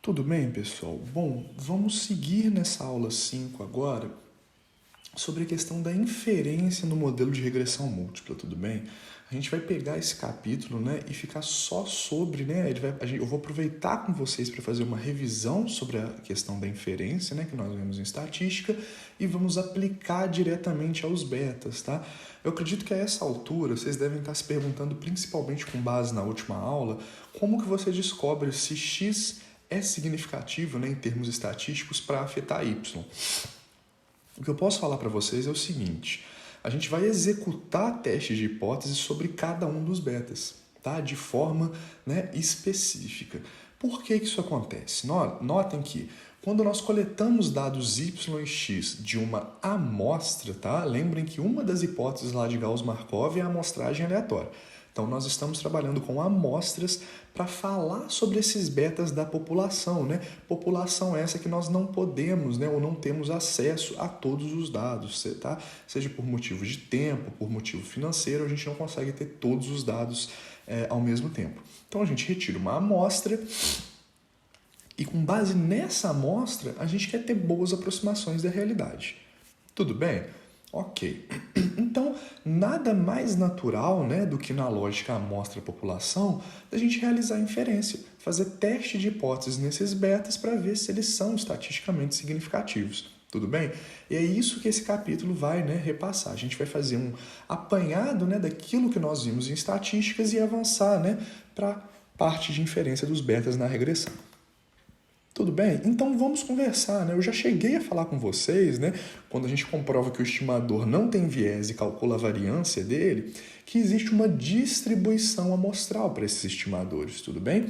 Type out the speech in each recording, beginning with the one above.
Tudo bem, pessoal? Bom, vamos seguir nessa aula 5 agora sobre a questão da inferência no modelo de regressão múltipla, tudo bem? A gente vai pegar esse capítulo, e ficar só sobre, eu vou aproveitar com vocês para fazer uma revisão sobre a questão da inferência, que nós vemos em estatística, e vamos aplicar diretamente aos betas, tá? Eu acredito que a essa altura vocês devem estar se perguntando, principalmente com base na última aula, como que você descobre se x é significativo, em termos estatísticos para afetar y. O que eu posso falar para vocês é o seguinte: a gente vai executar testes de hipótese sobre cada um dos betas, tá? De forma específica. Por que isso acontece? Notem que quando nós coletamos dados y e x de uma amostra, tá? Lembrem que uma das hipóteses lá de Gauss-Markov é a amostragem aleatória. Então, nós estamos trabalhando com amostras para falar sobre esses betas da população, População essa que nós não podemos, ou não temos acesso a todos os dados, tá? Seja por motivo de tempo, por motivo financeiro, a gente não consegue ter todos os dados ao mesmo tempo. Então, a gente retira uma amostra e, com base nessa amostra, a gente quer ter boas aproximações da realidade. Tudo bem? Ok. Então, nada mais natural do que na lógica amostra-população da gente realizar inferência, fazer teste de hipóteses nesses betas para ver se eles são estatisticamente significativos. Tudo bem? E é isso que esse capítulo vai repassar. A gente vai fazer um apanhado daquilo que nós vimos em estatísticas e avançar para a parte de inferência dos betas na regressão. Tudo bem? Então vamos conversar, Eu já cheguei a falar com vocês, quando a gente comprova que o estimador não tem viés e calcula a variância dele, que existe uma distribuição amostral para esses estimadores, tudo bem?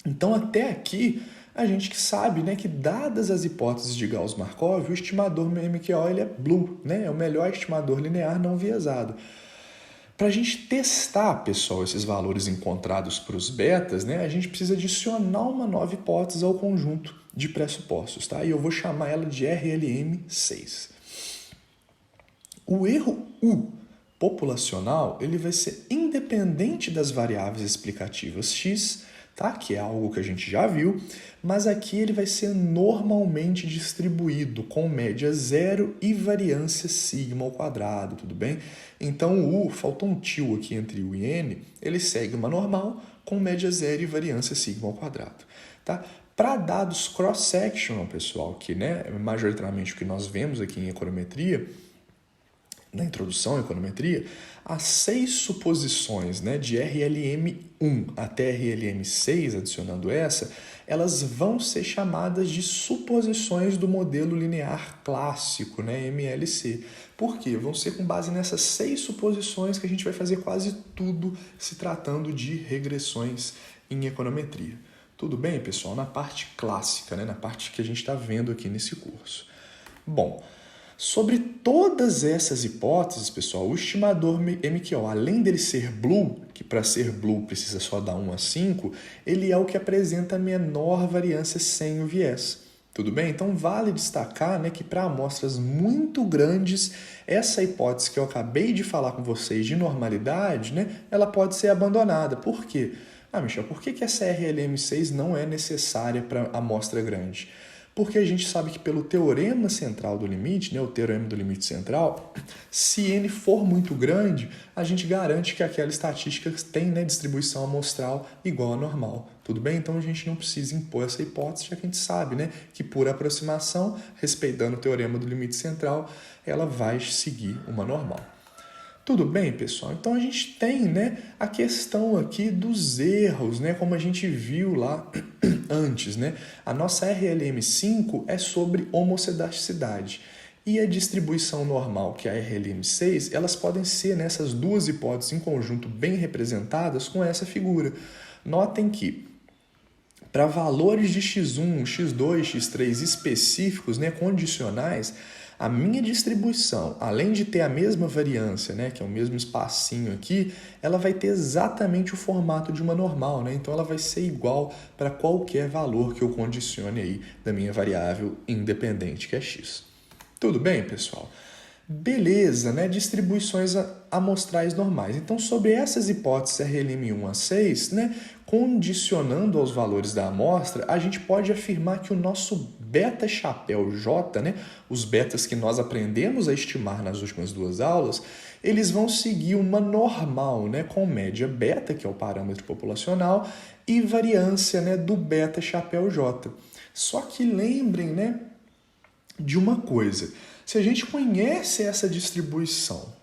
Então até aqui a gente que sabe, que dadas as hipóteses de Gauss-Markov, o estimador MQO ele é blue, é o melhor estimador linear não viesado. Para a gente testar, pessoal, esses valores encontrados para os betas, a gente precisa adicionar uma nova hipótese ao conjunto de pressupostos, tá? E eu vou chamar ela de RLM6. O erro U populacional ele vai ser independente das variáveis explicativas x, tá? Que é algo que a gente já viu, mas aqui ele vai ser normalmente distribuído com média zero e variância sigma ao quadrado, tudo bem? Então o U, faltou um tio aqui entre U e N, ele segue uma normal com média zero e variância sigma ao quadrado, tá? Para dados cross-sectional, pessoal, que majoritariamente o que nós vemos aqui em econometria, na introdução à econometria, as 6 suposições de RLM1 até RLM6, adicionando essa, elas vão ser chamadas de suposições do modelo linear clássico, MLC. Por quê? Vão ser com base nessas 6 suposições que a gente vai fazer quase tudo se tratando de regressões em econometria. Tudo bem, pessoal? Na parte clássica, na parte que a gente está vendo aqui nesse curso. Bom, sobre todas essas hipóteses, pessoal, o estimador MQO, além dele ser blue, que para ser blue precisa só dar 1 a 5, ele é o que apresenta a menor variância sem o viés. Tudo bem? Então vale destacar que para amostras muito grandes, essa hipótese que eu acabei de falar com vocês de normalidade, ela pode ser abandonada. Por quê? Michel, por que essa RLM6 não é necessária para amostra grande? Porque a gente sabe que pelo teorema central do limite, o teorema do limite central, se n for muito grande, a gente garante que aquela estatística tem distribuição amostral igual a normal. Tudo bem? Então a gente não precisa impor essa hipótese, já que a gente sabe que por aproximação, respeitando o teorema do limite central, ela vai seguir uma normal. Tudo bem, pessoal? Então a gente tem a questão aqui dos erros, como a gente viu lá antes. A nossa RLM5 é sobre homocedaticidade. E a distribuição normal, que é a RLM6, elas podem ser nessas duas hipóteses em conjunto bem representadas com essa figura. Notem que para valores de x1, x2, x3 específicos, condicionais, a minha distribuição, além de ter a mesma variância, que é o mesmo espacinho aqui, ela vai ter exatamente o formato de uma normal, Então ela vai ser igual para qualquer valor que eu condicione aí da minha variável independente, que é x. Tudo bem, pessoal? Beleza, né? Distribuições amostrais normais. Então, sobre essas hipóteses RLM 1 a 6, né, condicionando aos valores da amostra, a gente pode afirmar que o nosso beta chapéu J, né, os betas que nós aprendemos a estimar nas últimas duas aulas, eles vão seguir uma normal, né, com média beta, que é o parâmetro populacional, e variância, né, do beta chapéu J. Só que lembrem, né, de uma coisa. Se a gente conhece essa distribuição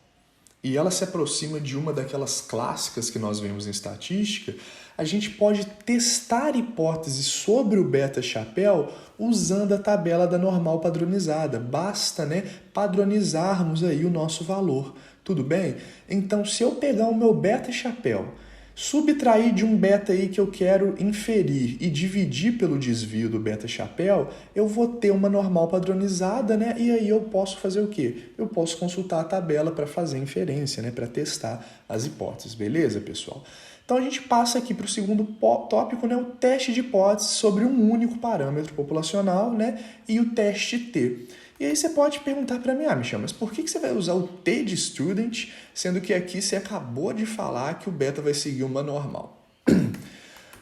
e ela se aproxima de uma daquelas clássicas que nós vemos em estatística, a gente pode testar hipóteses sobre o beta-chapéu usando a tabela da normal padronizada. Basta, né, padronizarmos aí o nosso valor. Tudo bem? Então, se eu pegar o meu beta-chapéu, subtrair de um beta aí que eu quero inferir e dividir pelo desvio do beta-chapéu, eu vou ter uma normal padronizada, né? E aí eu posso fazer o quê? Eu posso consultar a tabela para fazer inferência, né? Para testar as hipóteses, beleza, pessoal? Então a gente passa aqui para o segundo tópico, né? O teste de hipótese sobre um único parâmetro populacional, né? E o teste T. E aí você pode perguntar para mim, Michel, mas por que você vai usar o T de student, sendo que aqui você acabou de falar que o beta vai seguir uma normal?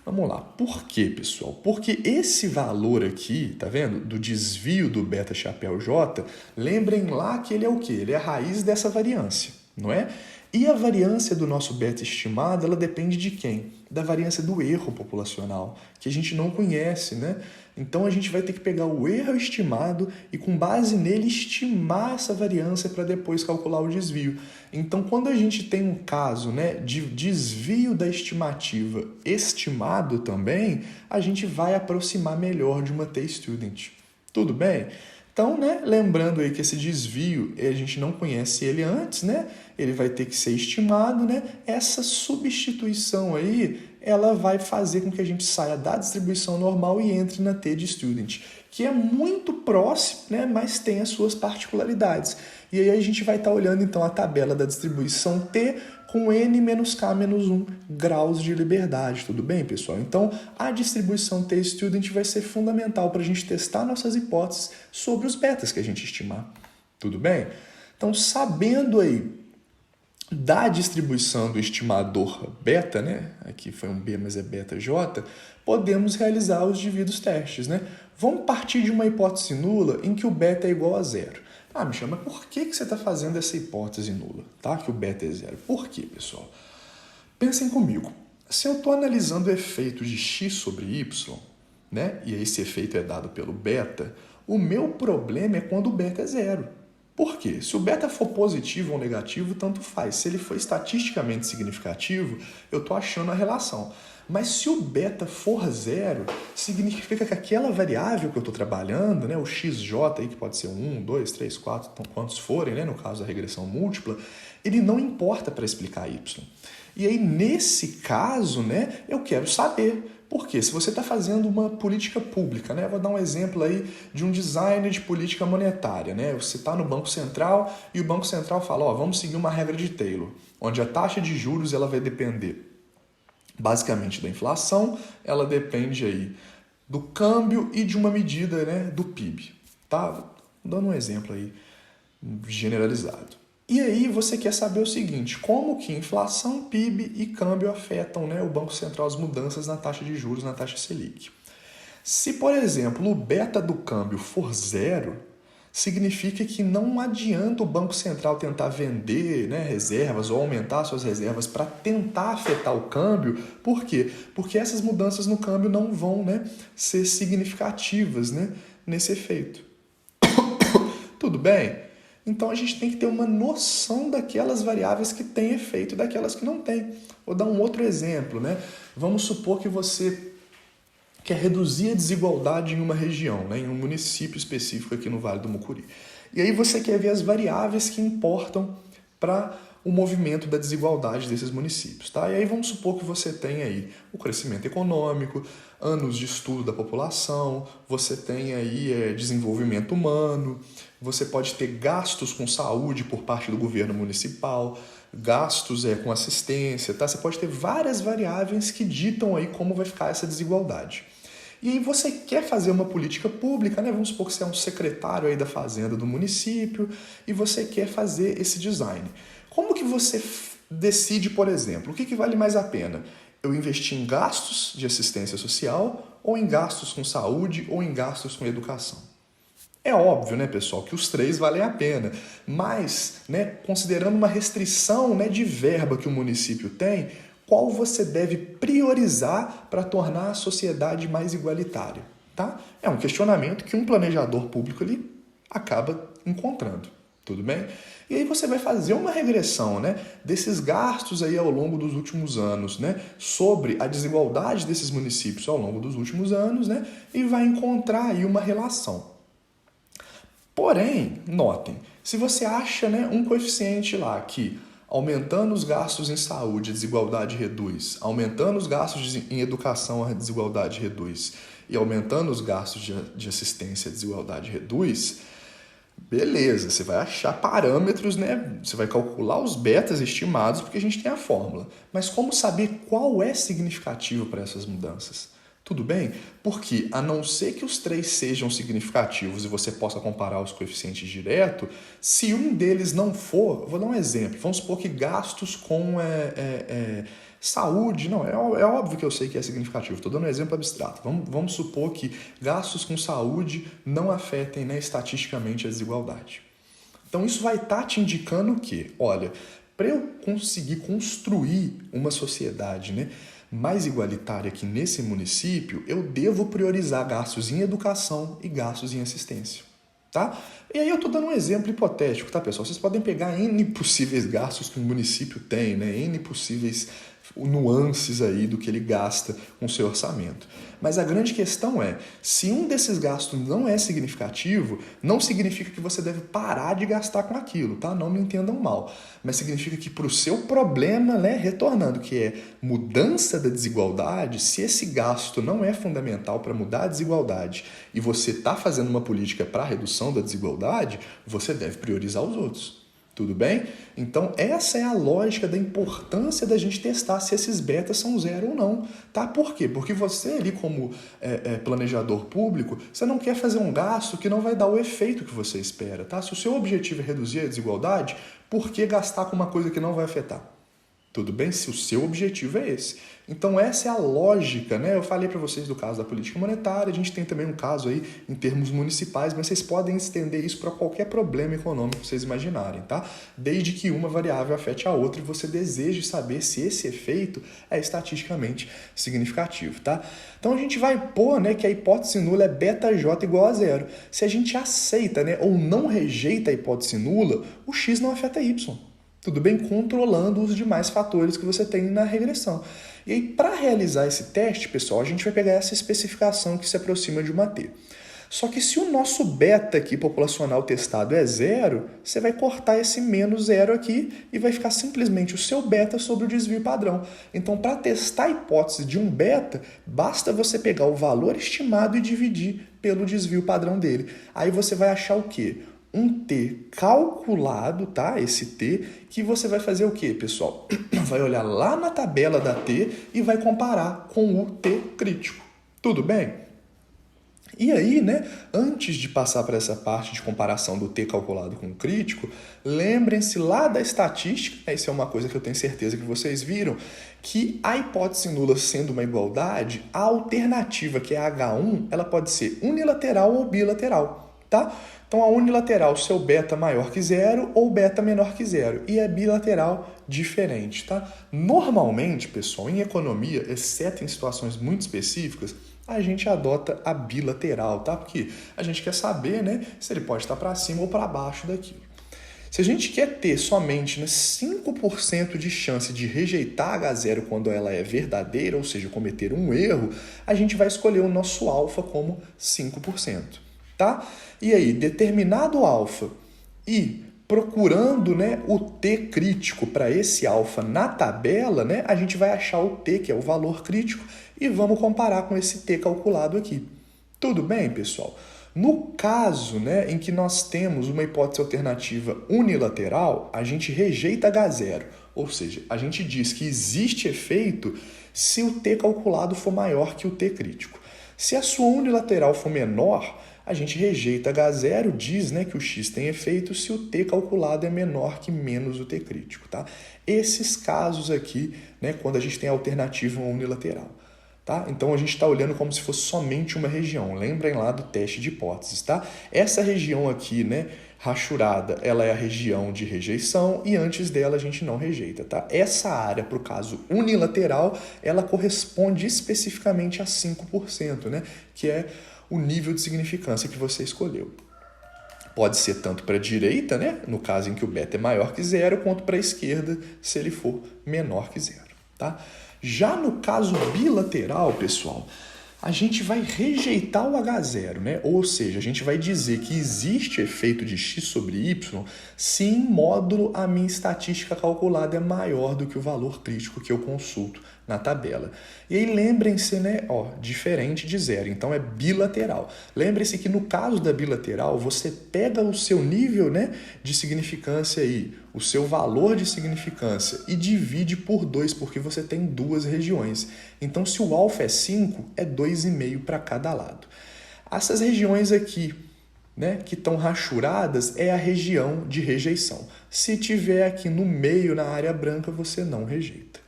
Vamos lá. Por quê, pessoal? Porque esse valor aqui, tá vendo? Do desvio do beta chapéu J, lembrem lá que ele é o quê? Ele é a raiz dessa variância, não é? E a variância do nosso beta estimado, ela depende de quem? Da variância do erro populacional, que a gente não conhece, né? Então a gente vai ter que pegar o erro estimado e com base nele estimar essa variância para depois calcular o desvio. Então quando a gente tem um caso, né, de desvio da estimativa estimado também, a gente vai aproximar melhor de uma T-student. Tudo bem? Então, né, lembrando aí que esse desvio, a gente não conhece ele antes, né? Ele vai ter que ser estimado, né? Essa substituição aí, ela vai fazer com que a gente saia da distribuição normal e entre na T de student, que é muito próximo, né, mas tem as suas particularidades. E aí a gente vai estar olhando então a tabela da distribuição T com n-k-1 graus de liberdade, tudo bem, pessoal? Então, a distribuição T-student vai ser fundamental para a gente testar nossas hipóteses sobre os betas que a gente estimar, tudo bem? Então, sabendo aí da distribuição do estimador beta, né? Aqui foi um B, mas é beta J, podemos realizar os devidos testes, né? Vamos partir de uma hipótese nula em que o beta é igual a zero. Michel, mas por que você está fazendo essa hipótese nula, tá? Que o beta é zero. Por quê, pessoal? Pensem comigo. Se eu estou analisando o efeito de x sobre y, né? E esse efeito é dado pelo beta, o meu problema é quando o beta é zero. Por quê? Se o beta for positivo ou negativo, tanto faz. Se ele for estatisticamente significativo, eu estou achando a relação. Mas se o beta for zero, significa que aquela variável que eu estou trabalhando, né, o xj, aí, que pode ser 1, 2, 3, 4, então, quantos forem, né, no caso da regressão múltipla, ele não importa para explicar y. E aí, nesse caso, né, eu quero saber. Por quê? Se você está fazendo uma política pública, né? Eu vou dar um exemplo aí de um design de política monetária, né? Você está no Banco Central e o Banco Central fala, vamos seguir uma regra de Taylor, onde a taxa de juros ela vai depender basicamente da inflação, ela depende aí do câmbio e de uma medida, né, do PIB, tá? Dando um exemplo aí generalizado. E aí você quer saber o seguinte, como que inflação, PIB e câmbio afetam, né, o Banco Central, as mudanças na taxa de juros, na taxa Selic. Se, por exemplo, o beta do câmbio for zero, significa que não adianta o Banco Central tentar vender, né, reservas ou aumentar suas reservas para tentar afetar o câmbio. Por quê? Porque essas mudanças no câmbio não vão, né, ser significativas, né, nesse efeito. Tudo bem? Então a gente tem que ter uma noção daquelas variáveis que têm efeito e daquelas que não têm. Vou dar um outro exemplo, né? Vamos supor que você quer reduzir a desigualdade em uma região, né? Em um município específico aqui no Vale do Mucuri. E aí você quer ver as variáveis que importam para o movimento da desigualdade desses municípios, tá? E aí vamos supor que você tem aí o crescimento econômico, anos de estudo da população, você tem aí desenvolvimento humano, você pode ter gastos com saúde por parte do governo municipal, gastos com assistência, tá? Você pode ter várias variáveis que ditam aí como vai ficar essa desigualdade. E aí você quer fazer uma política pública, né? Vamos supor que você é um secretário aí da fazenda do município e você quer fazer esse design. Como que você decide, por exemplo, o que vale mais a pena? Eu investir em gastos de assistência social ou em gastos com saúde ou em gastos com educação? É óbvio, né, pessoal, que os três valem a pena, mas, né, considerando uma restrição, né, de verba que o município tem, qual você deve priorizar para tornar a sociedade mais igualitária, tá? É um questionamento que um planejador público ele acaba encontrando, tudo bem? E aí você vai fazer uma regressão, né, desses gastos aí ao longo dos últimos anos, né, sobre a desigualdade desses municípios ao longo dos últimos anos, né, e vai encontrar aí uma relação. Porém, notem, se você acha, né, um coeficiente lá que aumentando os gastos em saúde a desigualdade reduz, aumentando os gastos em educação a desigualdade reduz e aumentando os gastos de assistência a desigualdade reduz, beleza, você vai achar parâmetros, né? Você vai calcular os betas estimados porque a gente tem a fórmula. Mas como saber qual é significativo para essas mudanças? Tudo bem? Porque, a não ser que os três sejam significativos e você possa comparar os coeficientes direto, se um deles não for, vou dar um exemplo, vamos supor que gastos com saúde, não, é óbvio que eu sei que é significativo, estou dando um exemplo abstrato. Vamos supor que gastos com saúde não afetem, né, estatisticamente a desigualdade. Então, isso vai estar te indicando que, olha, para eu conseguir construir uma sociedade, né, mais igualitária aqui nesse município, eu devo priorizar gastos em educação e gastos em assistência, tá? E aí eu estou dando um exemplo hipotético, tá, pessoal? Vocês podem pegar N possíveis gastos que o município tem, né? N possíveis nuances aí do que ele gasta com o seu orçamento. Mas a grande questão é, se um desses gastos não é significativo, não significa que você deve parar de gastar com aquilo, tá? Não me entendam mal. Mas significa que para o seu problema, né, retornando, que é mudança da desigualdade, se esse gasto não é fundamental para mudar a desigualdade e você está fazendo uma política para a redução da desigualdade, você deve priorizar os outros. Tudo bem? Então, essa é a lógica da importância da gente testar se esses betas são zero ou não. Tá? Por quê? Porque você ali como planejador público, você não quer fazer um gasto que não vai dar o efeito que você espera. Tá? Se o seu objetivo é reduzir a desigualdade, por que gastar com uma coisa que não vai afetar? Tudo bem? Se o seu objetivo é esse. Então essa é a lógica, né? Eu falei para vocês do caso da política monetária, a gente tem também um caso aí em termos municipais, mas vocês podem estender isso para qualquer problema econômico que vocês imaginarem, tá? Desde que uma variável afete a outra e você deseje saber se esse efeito é estatisticamente significativo, tá? Então a gente vai pôr, né, que a hipótese nula é βj igual a zero. Se a gente aceita, né, ou não rejeita a hipótese nula, o x não afeta y. Tudo bem? Controlando os demais fatores que você tem na regressão. E aí, para realizar esse teste, pessoal, a gente vai pegar essa especificação que se aproxima de uma T. Só que se o nosso beta aqui populacional testado é zero, você vai cortar esse menos zero aqui e vai ficar simplesmente o seu beta sobre o desvio padrão. Então, para testar a hipótese de um beta, basta você pegar o valor estimado e dividir pelo desvio padrão dele. Aí você vai achar o quê? Um T calculado, tá? Esse T, que você vai fazer o quê, pessoal? Vai olhar lá na tabela da T e vai comparar com o T crítico. Tudo bem? E aí, né, antes de passar para essa parte de comparação do T calculado com o crítico, lembrem-se lá da estatística, isso é uma coisa que eu tenho certeza que vocês viram, que a hipótese nula sendo uma igualdade, a alternativa, que é a H1, ela pode ser unilateral ou bilateral, tá? Então, a unilateral, seu beta maior que zero ou beta menor que zero. E a bilateral, diferente, tá? Normalmente, pessoal, em economia, exceto em situações muito específicas, a gente adota a bilateral, tá? Porque a gente quer saber, né, se ele pode estar para cima ou para baixo daquilo. Se a gente quer ter somente, né, 5% de chance de rejeitar a H0 quando ela é verdadeira, ou seja, cometer um erro, a gente vai escolher o nosso alfa como 5%. Tá? E aí, determinado alfa e procurando, né, o T crítico para esse alfa na tabela, né, a gente vai achar o T, que é o valor crítico, e vamos comparar com esse T calculado aqui. Tudo bem, pessoal? No caso, né, em que nós temos uma hipótese alternativa unilateral, a gente rejeita H0, ou seja, a gente diz que existe efeito se o T calculado for maior que o T crítico. Se a sua unilateral for menor, a gente rejeita H0, diz, né, que o x tem efeito se o t calculado é menor que menos o t crítico, tá? Esses casos aqui, né, quando a gente tem a alternativa unilateral. Tá? Então a gente está olhando como se fosse somente uma região. Lembrem lá do teste de hipóteses, tá? Essa região aqui, né, rachurada, ela é a região de rejeição e antes dela a gente não rejeita, tá? Essa área, para o caso unilateral, ela corresponde especificamente a 5%, né, que é o nível de significância que você escolheu. Pode ser tanto para a direita, né, no caso em que o beta é maior que zero, quanto para a esquerda, se ele for menor que zero, tá? Já no caso bilateral, pessoal, a gente vai rejeitar o H0, né? Ou seja, a gente vai dizer que existe efeito de x sobre y se em módulo a minha estatística calculada é maior do que o valor crítico que eu consulto na tabela. E aí lembrem-se, né? Ó, diferente de zero, então é bilateral. Lembre-se que no caso da bilateral, você pega o seu nível, né, de significância aí, o seu valor de significância e divide por 2, porque você tem duas regiões. Então, se o alfa é 5, é 2,5 para cada lado. Essas regiões aqui, né, que estão rachuradas, é a região de rejeição. Se tiver aqui no meio, na área branca, você não rejeita.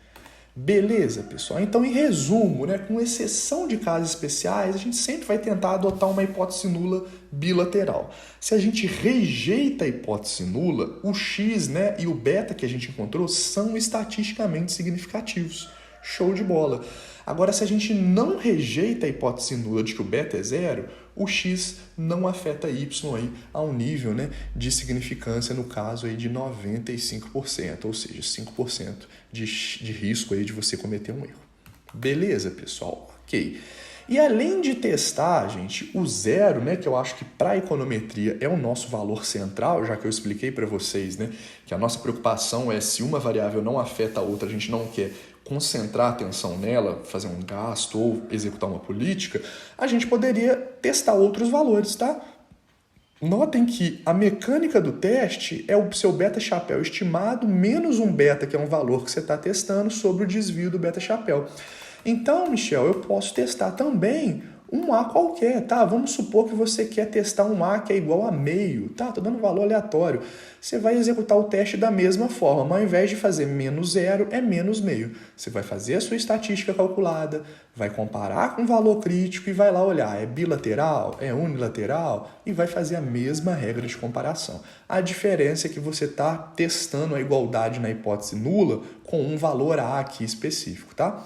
Beleza, pessoal? Então, em resumo, né, com exceção de casos especiais, a gente sempre vai tentar adotar uma hipótese nula bilateral. Se a gente rejeita a hipótese nula, o x, né, e o beta que a gente encontrou são estatisticamente significativos. Show de bola. Agora, se a gente não rejeita a hipótese nula de que o beta é zero, o x não afeta y aí a um nível, né, de significância, no caso aí de 95%, ou seja, 5% de risco aí de você cometer um erro. Beleza, pessoal? Ok. E além de testar, gente, o zero, né, que eu acho que para a econometria é o nosso valor central, já que eu expliquei para vocês, né, que a nossa preocupação é se uma variável não afeta a outra, a gente não quer concentrar a atenção nela, fazer um gasto ou executar uma política, a gente poderia testar outros valores, tá? Notem que a mecânica do teste é o seu beta-chapéu estimado menos um beta, que é um valor que você está testando, sobre o desvio do beta-chapéu. Então, Michel, eu posso testar também um A qualquer, tá? Vamos supor que você quer testar um A que é igual a meio, tá? Tô dando um valor aleatório. Você vai executar o teste da mesma forma, mas ao invés de fazer menos zero, é menos meio. Você vai fazer a sua estatística calculada, vai comparar com o valor crítico e vai lá olhar, é bilateral, é unilateral, e vai fazer a mesma regra de comparação. A diferença é que você está testando a igualdade na hipótese nula com um valor A aqui específico, tá?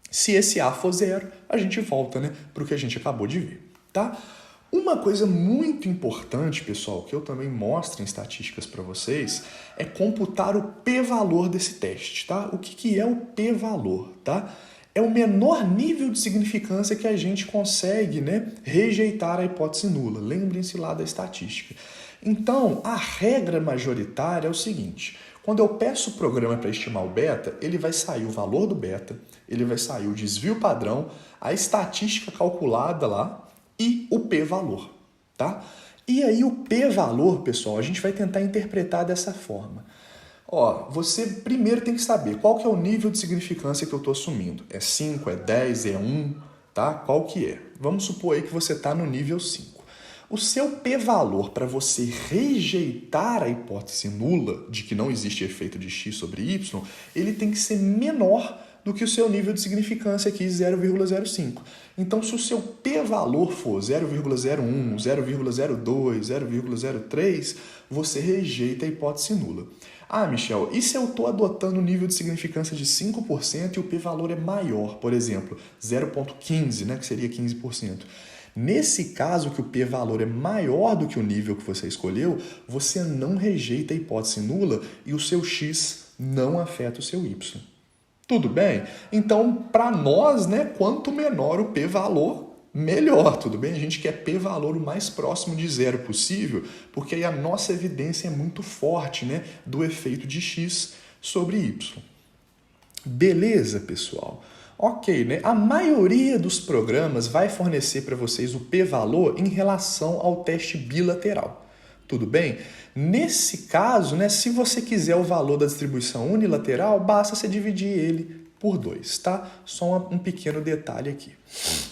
Se esse A for zero, a gente volta, né, para o que a gente acabou de ver, tá? Uma coisa muito importante, pessoal, que eu também mostro em estatísticas para vocês, é computar o p-valor desse teste, tá? O que é o p-valor, tá? É o menor nível de significância que a gente consegue, né, rejeitar a hipótese nula. Lembrem-se lá da estatística. Então, a regra majoritária é o seguinte: quando eu peço o programa para estimar o beta, ele vai sair o valor do beta, ele vai sair o desvio padrão, a estatística calculada lá e o p-valor, tá? E aí o p-valor, pessoal, a gente vai tentar interpretar dessa forma. Ó, você primeiro tem que saber qual que é o nível de significância que eu estou assumindo. É 5, é 10, é 1, tá? Qual que é? Vamos supor aí que você está no nível 5. O seu p-valor para você rejeitar a hipótese nula de que não existe efeito de x sobre y, ele tem que ser menor do que o seu nível de significância aqui, 0,05. Então, se o seu p-valor for 0,01, 0,02, 0,03, você rejeita a hipótese nula. Ah, Michel, e se eu estou adotando um nível de significância de 5% e o p-valor é maior, por exemplo, 0,15, né, que seria 15%? Nesse caso, que o p-valor é maior do que o nível que você escolheu, você não rejeita a hipótese nula e o seu x não afeta o seu y. Tudo bem? Então, para nós, né, quanto menor o p-valor, melhor, tudo bem? A gente quer p-valor o mais próximo de zero possível, porque aí a nossa evidência é muito forte, né, do efeito de x sobre y. Beleza, pessoal? Ok, né? A maioria dos programas vai fornecer para vocês o p-valor em relação ao teste bilateral. Tudo bem? Nesse caso, né, se você quiser o valor da distribuição unilateral, basta você dividir ele por 2, tá? Só um pequeno detalhe aqui.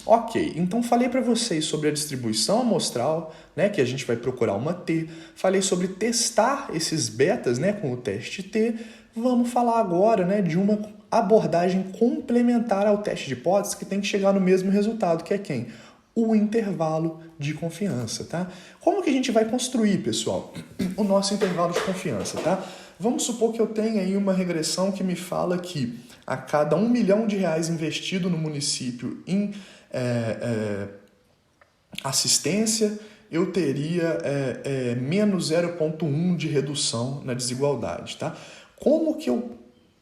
Ok, então falei para vocês sobre a distribuição amostral, né, que a gente vai procurar uma T. Falei sobre testar esses betas, né, com o teste T. Vamos falar agora, né, de uma abordagem complementar ao teste de hipótese que tem que chegar no mesmo resultado, que é quem? O intervalo de confiança, tá? Como que a gente vai construir, pessoal, o nosso intervalo de confiança, tá? Vamos supor que eu tenha aí uma regressão que me fala que a cada R$1 milhão investido no município em assistência, eu teria menos 0,1 de redução na desigualdade, tá? Como que eu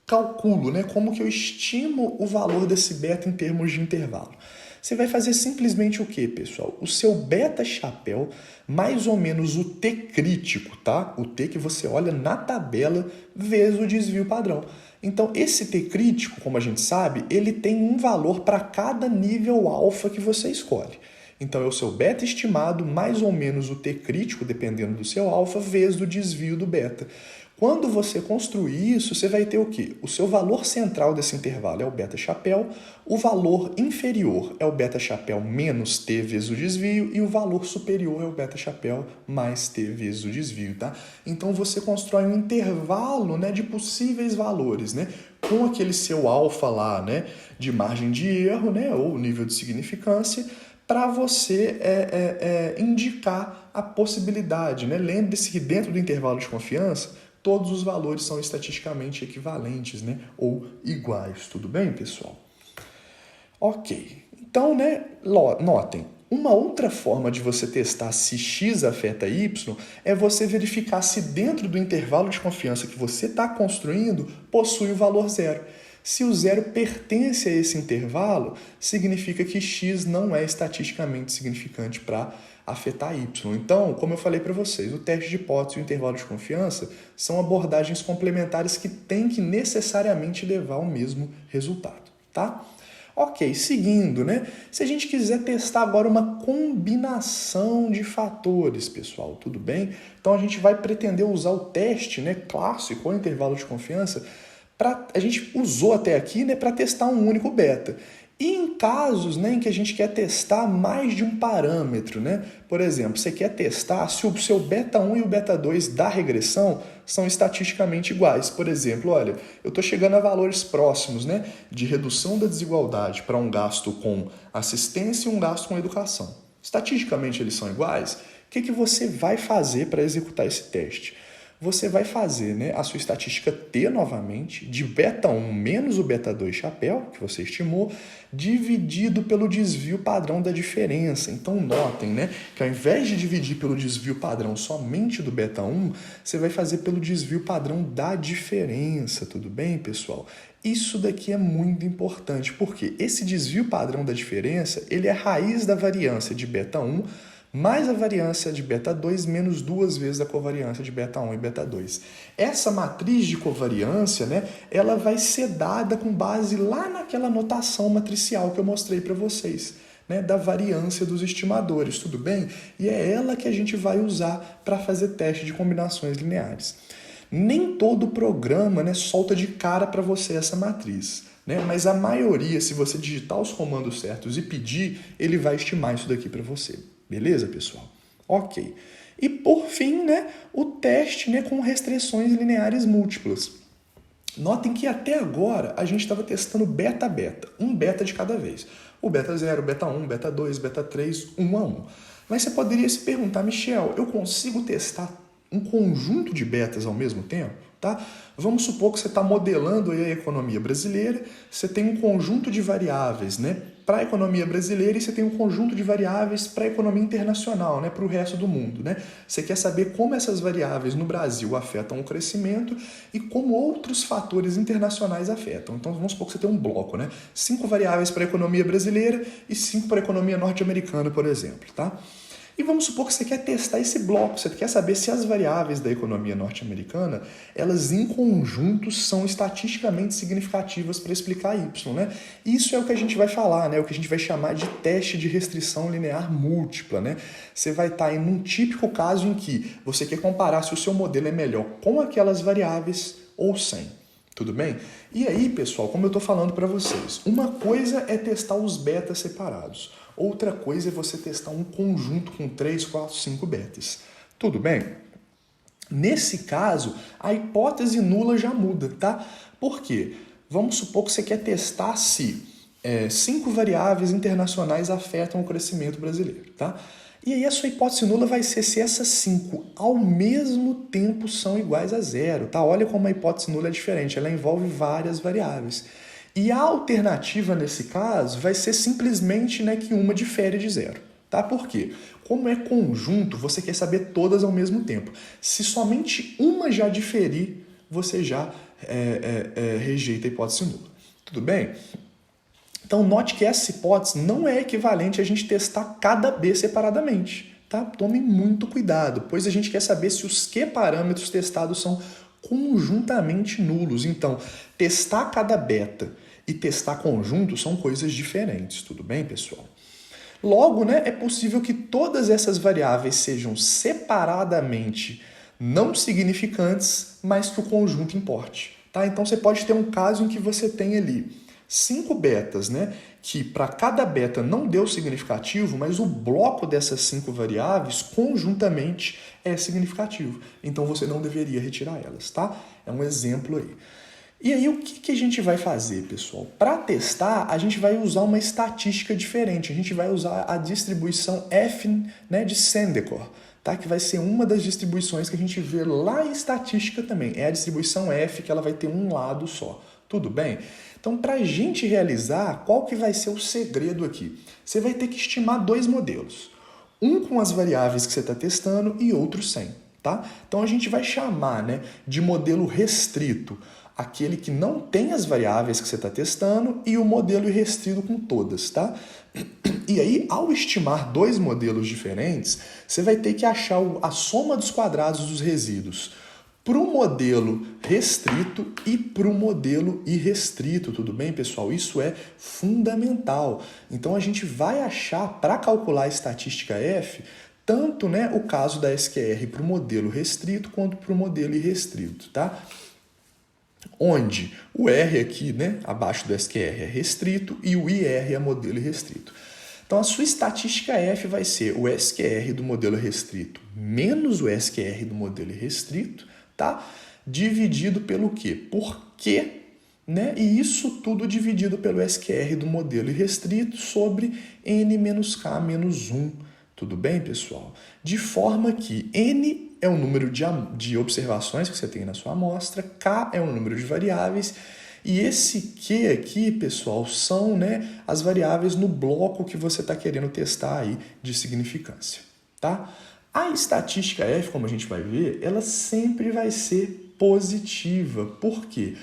calculo, né? Como que eu estimo o valor desse beta em termos de intervalo? Você vai fazer simplesmente o que, pessoal? O seu beta chapéu, mais ou menos o T crítico, tá? O T que você olha na tabela, vezes o desvio padrão. Então, esse T crítico, como a gente sabe, ele tem um valor para cada nível alfa que você escolhe. Então, é o seu beta estimado, mais ou menos o T crítico, dependendo do seu alfa, vezes o desvio do beta. Quando você construir isso, você vai ter o quê? O seu valor central desse intervalo é o beta chapéu, o valor inferior é o beta chapéu menos T vezes o desvio e o valor superior é o beta chapéu mais T vezes o desvio, tá? Então você constrói um intervalo, né, de possíveis valores, né? Com aquele seu alfa lá, né, de margem de erro, né, ou nível de significância, para você indicar a possibilidade, né? Lembre-se que dentro do intervalo de confiança, todos os valores são estatisticamente equivalentes, né? Ou iguais. Tudo bem, pessoal? Ok. Então, né, notem, uma outra forma de você testar se X afeta Y é você verificar se dentro do intervalo de confiança que você está construindo possui o valor zero. Se o zero pertence a esse intervalo, significa que X não é estatisticamente significante para afetar Y. Então, como eu falei para vocês, o teste de hipótese e o intervalo de confiança são abordagens complementares que têm que necessariamente levar ao mesmo resultado, tá? Ok, seguindo, né? Se a gente quiser testar agora uma combinação de fatores, pessoal, tudo bem? Então a gente vai pretender usar o teste, né, clássico ou intervalo de confiança. A gente usou até aqui, né, para testar um único beta. E em casos, né, em que a gente quer testar mais de um parâmetro, né? Por exemplo, você quer testar se o seu beta 1 e o beta 2 da regressão são estatisticamente iguais. Por exemplo, olha, eu estou chegando a valores próximos, né, de redução da desigualdade para um gasto com assistência e um gasto com educação. Estatisticamente eles são iguais? O que você vai fazer para executar esse teste? Você vai fazer, né, a sua estatística T novamente, de beta 1 menos o beta 2 chapéu, que você estimou, dividido pelo desvio padrão da diferença. Então notem, né, que ao invés de dividir pelo desvio padrão somente do beta 1, você vai fazer pelo desvio padrão da diferença, tudo bem, pessoal? Isso daqui é muito importante, porque esse desvio padrão da diferença, ele é a raiz da variância de beta 1 mais a variância de beta 2 menos 2 vezes a covariância de beta 1 e beta 2. Essa matriz de covariância, né, ela vai ser dada com base lá naquela notação matricial que eu mostrei para vocês, né, da variância dos estimadores, tudo bem? E é ela que a gente vai usar para fazer teste de combinações lineares. Nem todo programa, né, solta de cara para você essa matriz, né? Mas a maioria, se você digitar os comandos certos e pedir, ele vai estimar isso daqui para você. Beleza, pessoal? Ok. E por fim, né, o teste, né, com restrições lineares múltiplas. Notem que até agora a gente estava testando beta-beta, um beta de cada vez. O beta 0, beta 1, beta 2, beta 3, 1 a 1. Mas você poderia se perguntar, Michel, eu consigo testar um conjunto de betas ao mesmo tempo? Tá? Vamos supor que você está modelando aí a economia brasileira, você tem um conjunto de variáveis, né, para a economia brasileira e você tem um conjunto de variáveis para a economia internacional, né, para o resto do mundo. Né? Você quer saber como essas variáveis no Brasil afetam o crescimento e como outros fatores internacionais afetam. Então vamos supor que você tem um bloco, né? 5 variáveis para a economia brasileira e 5 para a economia norte-americana, por exemplo. Tá? E vamos supor que você quer testar esse bloco, você quer saber se as variáveis da economia norte-americana, elas em conjunto são estatisticamente significativas para explicar Y, né? Isso é o que a gente vai falar, né? O que a gente vai chamar de teste de restrição linear múltipla, né? Você vai estar em um típico caso em que você quer comparar se o seu modelo é melhor com aquelas variáveis ou sem. Tudo bem? E aí, pessoal, como eu estou falando para vocês, uma coisa é testar os betas separados, outra coisa é você testar um conjunto com 3, 4, 5 betas. Tudo bem? Nesse caso, a hipótese nula já muda, tá? Por quê? Vamos supor que você quer testar se 5 variáveis internacionais afetam o crescimento brasileiro, tá? E aí a sua hipótese nula vai ser se essas 5 ao mesmo tempo são iguais a zero, tá? Olha como a hipótese nula é diferente, ela envolve várias variáveis. E a alternativa nesse caso vai ser simplesmente, né, que uma difere de zero, tá? Por quê? Como é conjunto, você quer saber todas ao mesmo tempo. Se somente uma já diferir, você já rejeita a hipótese nula. Tudo bem? Então, note que essa hipótese não é equivalente a gente testar cada B separadamente, tá? Tome muito cuidado, pois a gente quer saber se os Q parâmetros testados são conjuntamente nulos. Então, testar cada beta e testar conjunto são coisas diferentes, tudo bem, pessoal? Logo, né, é possível que todas essas variáveis sejam separadamente não significantes, mas que o conjunto importe, tá? Então, você pode ter um caso em que você tem ali 5 betas, né? Que para cada beta não deu significativo, mas o bloco dessas 5 variáveis conjuntamente é significativo. Então você não deveria retirar elas, tá? É um exemplo aí. E aí o que a gente vai fazer, pessoal? Para testar, a gente vai usar uma estatística diferente. A gente vai usar a distribuição F, né, de Sandekor, tá? Que vai ser uma das distribuições que a gente vê lá em estatística também. É a distribuição F, que ela vai ter um lado só. Tudo bem? Então, para a gente realizar, qual que vai ser o segredo aqui? Você vai ter que estimar 2 modelos. Um com as variáveis que você está testando e outro sem, tá? Então, a gente vai chamar, né, de modelo restrito aquele que não tem as variáveis que você está testando e o modelo irrestrito com todas, tá? E aí, ao estimar 2 modelos diferentes, você vai ter que achar a soma dos quadrados dos resíduos para o modelo restrito e para o modelo irrestrito, tudo bem, pessoal? Isso é fundamental. Então, a gente vai achar, para calcular a estatística F, tanto, né, o caso da SQR para o modelo restrito quanto para o modelo irrestrito, tá? Onde o R aqui, né, abaixo do SQR é restrito e o IR é modelo irrestrito. Então, a sua estatística F vai ser o SQR do modelo restrito menos o SQR do modelo irrestrito, tá? Dividido pelo quê? Por Q, né? E isso tudo dividido pelo SQR do modelo irrestrito sobre N menos K menos 1. Tudo bem, pessoal? De forma que N é o número de observações que você tem na sua amostra, K é o número de variáveis, e esse Q aqui, pessoal, são, né, as variáveis no bloco que você está querendo testar aí de significância, tá? A estatística F, como a gente vai ver, ela sempre vai ser positiva. Por quê?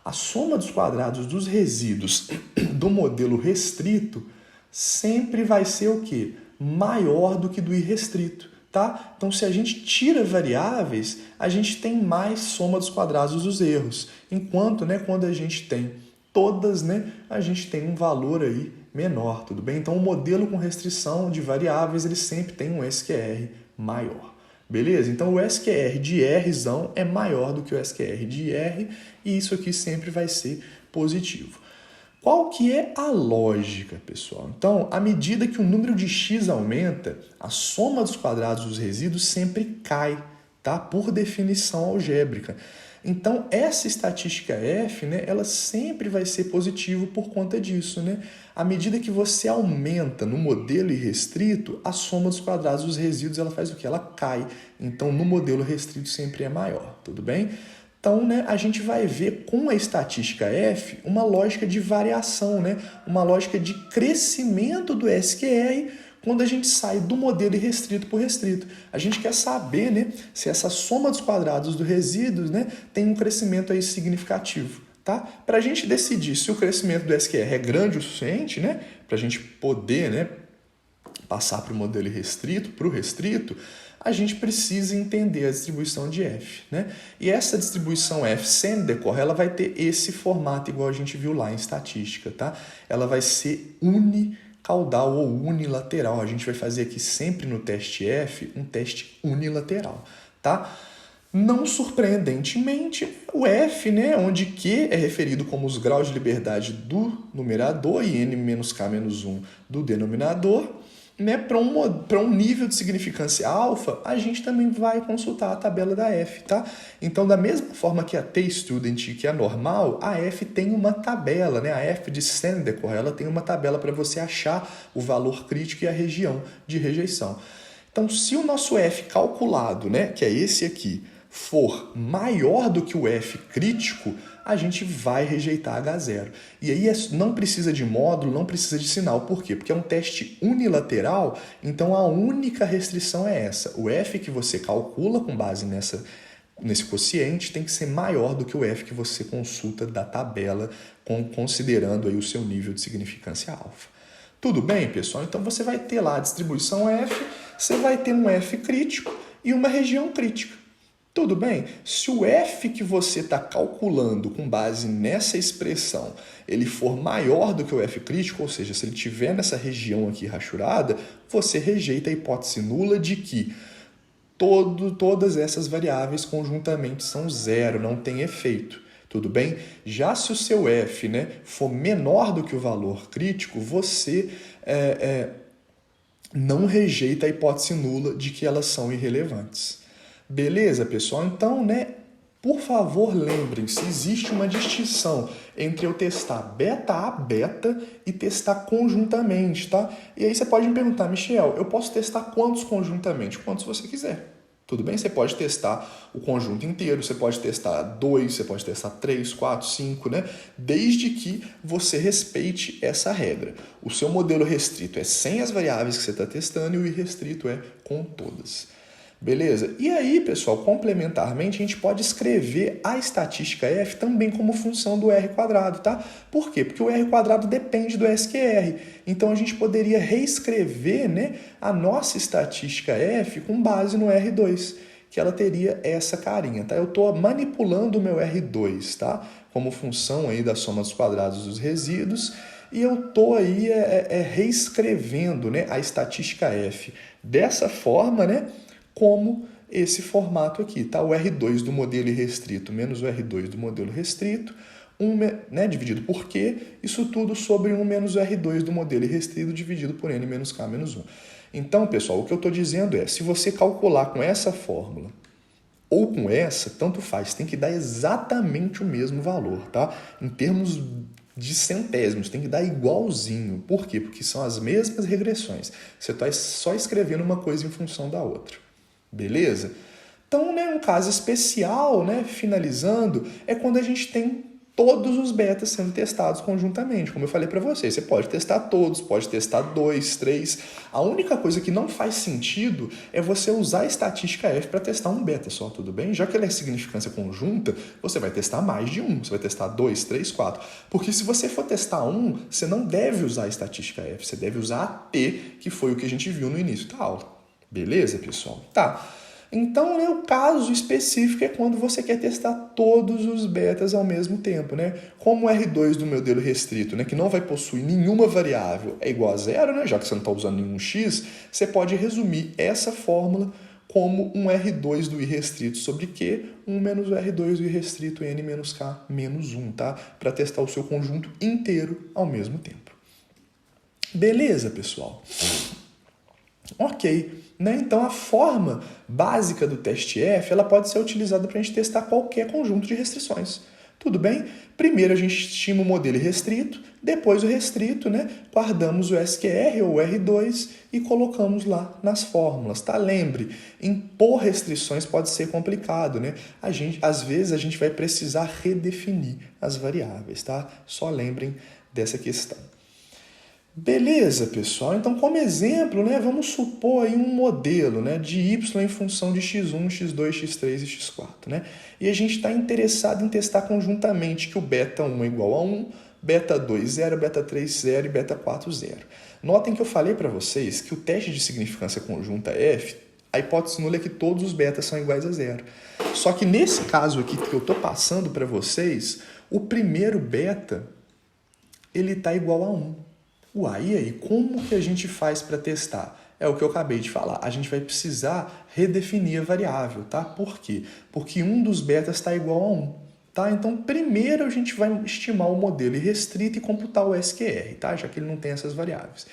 A soma dos quadrados dos resíduos do modelo restrito sempre vai ser o quê? Maior do que do irrestrito, tá? Então, se a gente tira variáveis, a gente tem mais soma dos quadrados dos erros. Enquanto, né, quando a gente tem todas, né, a gente tem um valor aí menor, tudo bem? Então, o modelo com restrição de variáveis, ele sempre tem um SQR maior. Beleza? Então, o SQR de Rzão é maior do que o SQR de R e isso aqui sempre vai ser positivo. Qual que é a lógica, pessoal? Então, à medida que o número de x aumenta, a soma dos quadrados dos resíduos sempre cai, tá? Por definição algébrica. Então, essa estatística F, né, ela sempre vai ser positiva por conta disso, né? À medida que você aumenta no modelo irrestrito, a soma dos quadrados dos resíduos, ela faz o quê? Ela cai. Então, no modelo restrito sempre é maior, tudo bem? Então, né, a gente vai ver com a estatística F uma lógica de variação, né? Uma lógica de crescimento do SQR quando a gente sai do modelo irrestrito para o restrito. A gente quer saber, né, se essa soma dos quadrados dos resíduos, né, tem um crescimento aí significativo. Tá? Para a gente decidir se o crescimento do SQR é grande o suficiente, né, para a gente poder, né, passar para o modelo restrito, para o restrito, a gente precisa entender a distribuição de F, né? E essa distribuição F Sandekor, ela vai ter esse formato igual a gente viu lá em estatística, tá? Ela vai ser unicaudal ou unilateral. A gente vai fazer aqui sempre no teste F um teste unilateral, tá? Não surpreendentemente, o F, né, onde Q é referido como os graus de liberdade do numerador e N menos K menos 1 do denominador, né, para um nível de significância alfa, a gente também vai consultar a tabela da F, tá? Então, da mesma forma que a T-Student, que é normal, a F tem uma tabela, né? A F de Sandecor, ela tem uma tabela para você achar o valor crítico e a região de rejeição. Então, se o nosso F calculado, né, que é esse aqui, for maior do que o F crítico, a gente vai rejeitar H0. E aí não precisa de módulo, não precisa de sinal. Por quê? Porque é um teste unilateral, então a única restrição é essa. O F que você calcula com base nesse quociente tem que ser maior do que o F que você consulta da tabela, considerando aí o seu nível de significância alfa. Tudo bem, pessoal? Então você vai ter lá a distribuição F, você vai ter um F crítico e uma região crítica. Tudo bem? Se o F que você está calculando com base nessa expressão, ele for maior do que o F crítico, ou seja, se ele estiver nessa região aqui rachurada, você rejeita a hipótese nula de que todas essas variáveis conjuntamente são zero, não tem efeito. Tudo bem? Já se o seu F, né, for menor do que o valor crítico, você não rejeita a hipótese nula de que elas são irrelevantes. Beleza, pessoal? Então, né, por favor, lembrem-se, existe uma distinção entre eu testar beta a beta e testar conjuntamente, tá? E aí você pode me perguntar, Michel, eu posso testar quantos conjuntamente? Quantos você quiser. Tudo bem? Você pode testar o conjunto inteiro, você pode testar 2, você pode testar 3, 4, 5, né? Desde que você respeite essa regra. O seu modelo restrito é sem as variáveis que você está testando e o irrestrito é com todas. Beleza? E aí, pessoal, complementarmente, a gente pode escrever a estatística F também como função do R quadrado, tá? Por quê? Porque o R quadrado depende do SQR. Então, a gente poderia reescrever, né, a nossa estatística F com base no R2, que ela teria essa carinha, tá? Eu estou manipulando o meu R2, tá? Como função aí da soma dos quadrados dos resíduos, e eu estou aí reescrevendo, né, a estatística F dessa forma, né? Como esse formato aqui, tá? O R2 do modelo irrestrito menos o R2 do modelo restrito, né, dividido por Q, isso tudo sobre 1 menos o R2 do modelo irrestrito dividido por N menos K menos 1. Então, pessoal, o que eu estou dizendo é, se você calcular com essa fórmula ou com essa, tanto faz, tem que dar exatamente o mesmo valor, tá? Em termos de centésimos, tem que dar igualzinho. Por quê? Porque são as mesmas regressões. Você está só escrevendo uma coisa em função da outra. Beleza? Então, né, um caso especial, né, finalizando, é quando a gente tem todos os betas sendo testados conjuntamente. Como eu falei para vocês, você pode testar todos, pode testar 2, 3. A única coisa que não faz sentido é você usar a estatística F para testar um beta só, tudo bem? Já que ela é significância conjunta, você vai testar mais de um. Você vai testar 2, 3, 4. Porque se você for testar um, você não deve usar a estatística F, você deve usar a T, que foi o que a gente viu no início da aula. Beleza, pessoal? Tá. Então, né, o caso específico é quando você quer testar todos os betas ao mesmo tempo, né? Como o R2 do modelo restrito, né, que não vai possuir nenhuma variável, é igual a zero, né? Já que você não está usando nenhum x, você pode resumir essa fórmula como um R2 do irrestrito sobre Q, 1 menos o R2 do irrestrito N menos K menos 1, tá? Para testar o seu conjunto inteiro ao mesmo tempo. Beleza, pessoal? Ok, né? Então a forma básica do teste F ela pode ser utilizada para a gente testar qualquer conjunto de restrições. Tudo bem? Primeiro a gente estima o modelo restrito, depois o restrito, né? Guardamos o SQR ou o R2 e colocamos lá nas fórmulas, tá? Lembre, impor restrições pode ser complicado, né? Às vezes a gente vai precisar redefinir as variáveis, tá? Só lembrem dessa questão. Beleza, pessoal? Então, como exemplo, né, vamos supor aí um modelo, né, de y em função de x1, x2, x3 e x4. Né? E a gente está interessado em testar conjuntamente que o beta 1 é igual a 1, beta 2, 0, beta 3, 0 e beta 4, 0. Notem que eu falei para vocês que o teste de significância conjunta F, a hipótese nula é que todos os betas são iguais a 0. Só que nesse caso aqui que eu estou passando para vocês, o primeiro beta ele está igual a 1. Uai, e aí, como que a gente faz para testar? É o que eu acabei de falar. A gente vai precisar redefinir a variável, tá? Por quê? Porque um dos betas está igual a 1. Tá? Então, primeiro a gente vai estimar o modelo irrestrito e computar o SQR, tá? Já que ele não tem essas variáveis.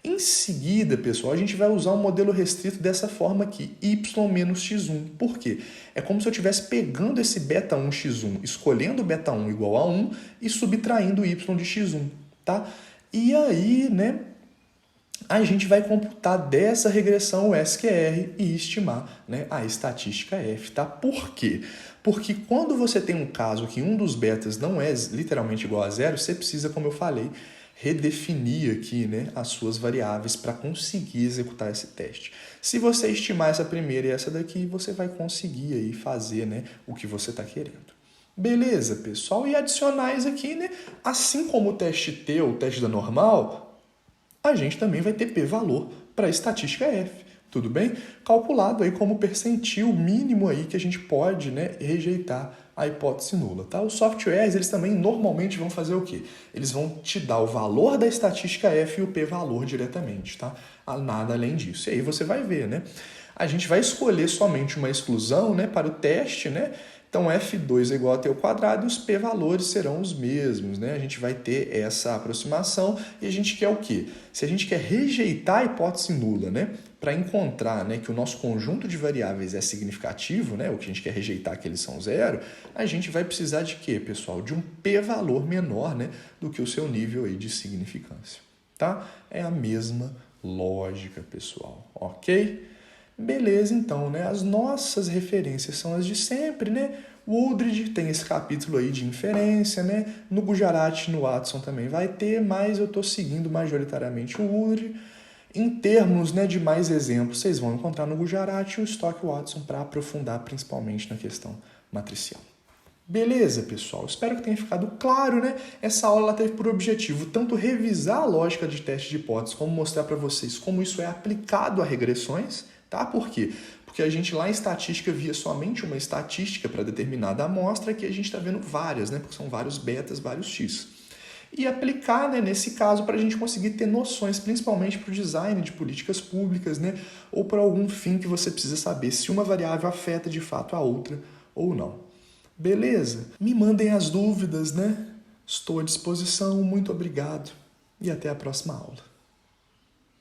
Em seguida, pessoal, a gente vai usar um modelo restrito dessa forma aqui, y menos x1. Por quê? É como se eu estivesse pegando esse beta 1 x1, escolhendo o beta 1 igual a 1 e subtraindo o y de x1, tá? E aí, né, a gente vai computar dessa regressão o SQR e estimar, né, a estatística F, tá? Por quê? Porque quando você tem um caso que um dos betas não é literalmente igual a zero, você precisa, como eu falei, redefinir aqui, né, as suas variáveis para conseguir executar esse teste. Se você estimar essa primeira e essa daqui, você vai conseguir aí fazer, né, o que você está querendo. Beleza, pessoal? E adicionais aqui, né, assim como o teste T ou o teste da normal, a gente também vai ter p-valor para a estatística F, tudo bem? Calculado aí como percentil mínimo aí que a gente pode, né, rejeitar a hipótese nula, tá? Os softwares, eles também normalmente vão fazer o quê? Eles vão te dar o valor da estatística F e o p-valor diretamente, tá? Nada além disso. E aí você vai ver, né? A gente vai escolher somente uma exclusão, né, para o teste, né? Então, F2 é igual a T ao quadrado e os p-valores serão os mesmos, né? A gente vai ter essa aproximação e a gente quer o quê? Se a gente quer rejeitar a hipótese nula, né? Para encontrar, né, que o nosso conjunto de variáveis é significativo, né? O que a gente quer rejeitar que eles são zero, a gente vai precisar de quê, pessoal? De um p-valor menor, né, do que o seu nível aí de significância, tá? É a mesma lógica, pessoal, ok? Beleza, então, né? As nossas referências são as de sempre, né? O Wooldridge tem esse capítulo aí de inferência, né? No Gujarati, no Watson também vai ter, mas eu estou seguindo majoritariamente o Wooldridge. Em termos, né, de mais exemplos, vocês vão encontrar no Gujarati e o Stock Watson para aprofundar principalmente na questão matricial. Beleza, pessoal? Espero que tenha ficado claro, né? Essa aula ela teve por objetivo tanto revisar a lógica de teste de hipótese, como mostrar para vocês como isso é aplicado a regressões, tá? Por quê? Porque a gente lá em estatística via somente uma estatística para determinada amostra, que a gente está vendo várias, né? Porque são vários betas, vários x. E aplicar, né, nesse caso para a gente conseguir ter noções, principalmente para o design de políticas públicas, né? Ou para algum fim que você precisa saber se uma variável afeta de fato a outra ou não. Beleza? Me mandem as dúvidas, né? Estou à disposição, muito obrigado e até a próxima aula.